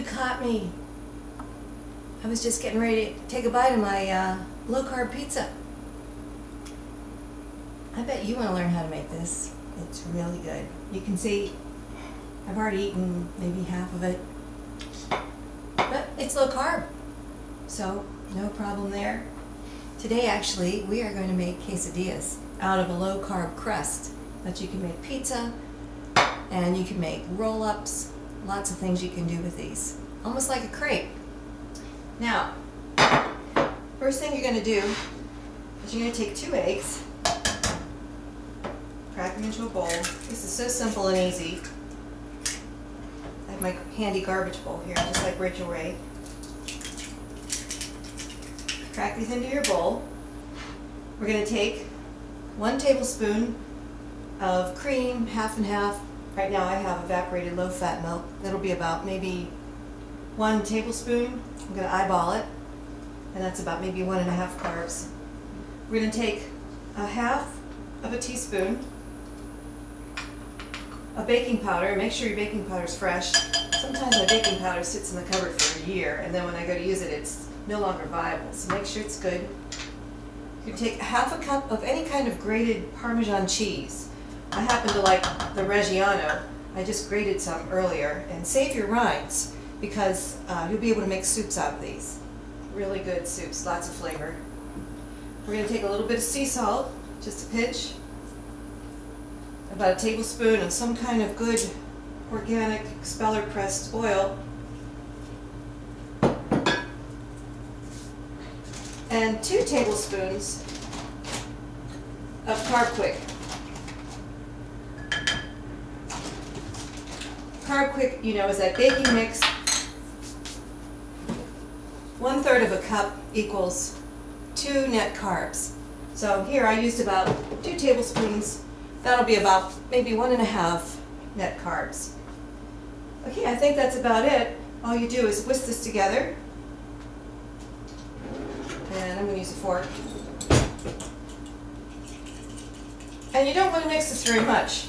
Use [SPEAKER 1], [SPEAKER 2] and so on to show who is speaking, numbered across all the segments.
[SPEAKER 1] caught me. I was just getting ready to take a bite of my low-carb pizza. I bet you want to learn how to make this. It's really good. You can see I've already eaten maybe half of it. But it's low carb, so no problem there. Today actually we are going to make quesadillas out of a low carb crust. But you can make pizza and you can make roll-ups. Lots of things you can do with these. Almost like a crepe. Now, first thing you're going to do is you're going to take 2 eggs, crack them into a bowl. This is so simple and easy. I have my handy garbage bowl here, just like Rachel Ray. Crack these into your bowl. We're going to take 1 tablespoon of cream, half and half. Right now I have evaporated low-fat milk. That'll be about maybe 1 tablespoon. I'm going to eyeball it, and that's about maybe 1.5 carbs. We're going to take 1/2 of a teaspoon of baking powder. Make sure your baking powder is fresh. Sometimes my baking powder sits in the cupboard for a year, and then when I go to use it, it's no longer viable. So make sure it's good. You take 1/2 cup of any kind of grated Parmesan cheese. I happen to like the Reggiano. I just grated some earlier. And save your rinds because you'll be able to make soups out of these. Really good soups, lots of flavor. We're going to take a little bit of sea salt, just a pinch. About a tablespoon of some kind of good organic expeller pressed oil. And 2 tablespoons of Carb Quick. Carb Quick, you know, is that baking mix. 1/3 of a cup equals 2 net carbs. So here I used about 2 tablespoons. That'll be about maybe 1.5 net carbs. Okay, I think that's about it. All you do is whisk this together. And I'm going to use a fork. And you don't want to mix this very much.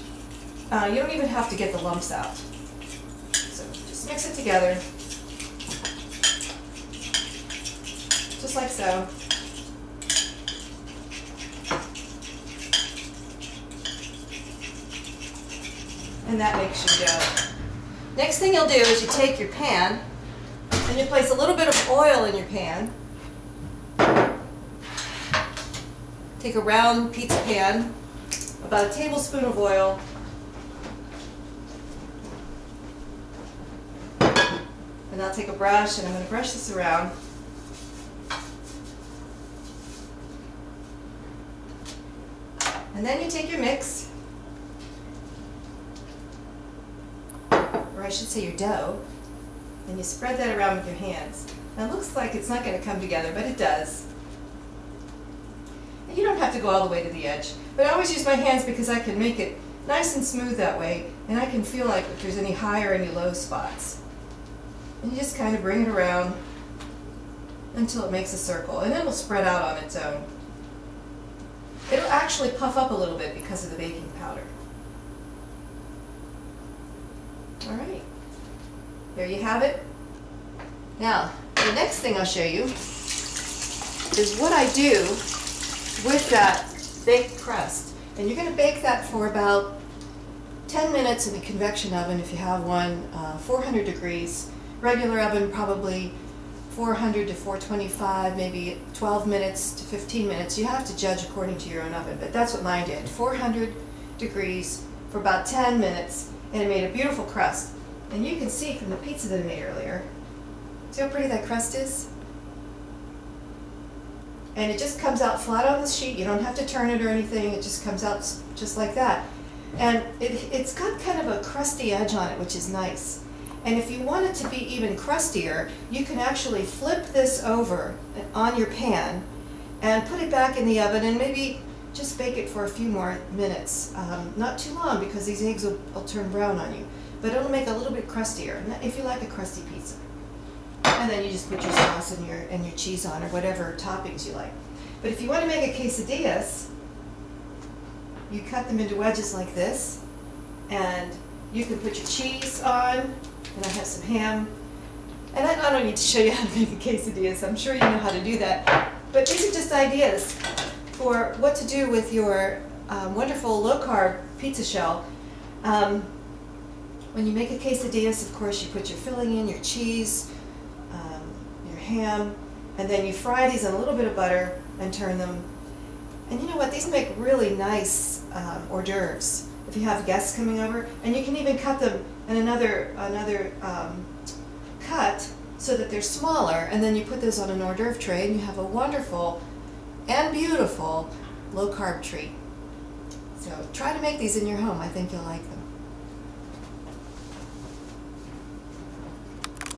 [SPEAKER 1] You don't even have to get the lumps out. So just mix it together. Just like so. And that makes your dough. Next thing you'll do is you take your pan and you place a little bit of oil in your pan. Take a round pizza pan, about a tablespoon of oil, and I'll take a brush and I'm going to brush this around. And then you take your mix, or I should say your dough, and you spread that around with your hands. Now it looks like it's not going to come together, but it does. And you don't have to go all the way to the edge, but I always use my hands because I can make it nice and smooth that way, and I can feel like if there's any high or any low spots. And you just kind of bring it around until it makes a circle, and then it'll spread out on its own. It'll actually puff up a little bit because of the baking powder. All right, there you have it. Now, the next thing I'll show you is what I do with that baked crust. And you're going to bake that for about 10 minutes in a convection oven if you have one, 400 degrees. Regular oven probably 400 to 425, maybe 12 minutes to 15 minutes. You have to judge according to your own oven, but that's what mine did. 400 degrees for about 10 minutes, and it made a beautiful crust. And you can see from the pizza that I made earlier, see how pretty that crust is? And it just comes out flat on the sheet. You don't have to turn it or anything. It just comes out just like that. And it's got kind of a crusty edge on it, which is nice. And if you want it to be even crustier, you can actually flip this over on your pan and put it back in the oven and maybe just bake it for a few more minutes. Not too long because these eggs will turn brown on you. But it'll make it a little bit crustier if you like a crusty pizza. And then you just put your sauce and your cheese on or whatever toppings you like. But if you want to make a quesadillas, you cut them into wedges like this, and you can put your cheese on, and I have some ham, And I don't need to show you how to make a quesadilla, so I'm sure you know how to do that. But these are just ideas for what to do with your wonderful low-carb pizza shell. When you make a quesadillas, of course, you put your filling in, your cheese, your ham, and then you fry these in a little bit of butter and turn them. And you know what? These make really nice hors d'oeuvres if you have guests coming over. And you can even cut them in another cut so that they're smaller, and then you put those on an hors d'oeuvre tray and you have a wonderful and beautiful low-carb treat. So try to make these in your home. I think you'll like them.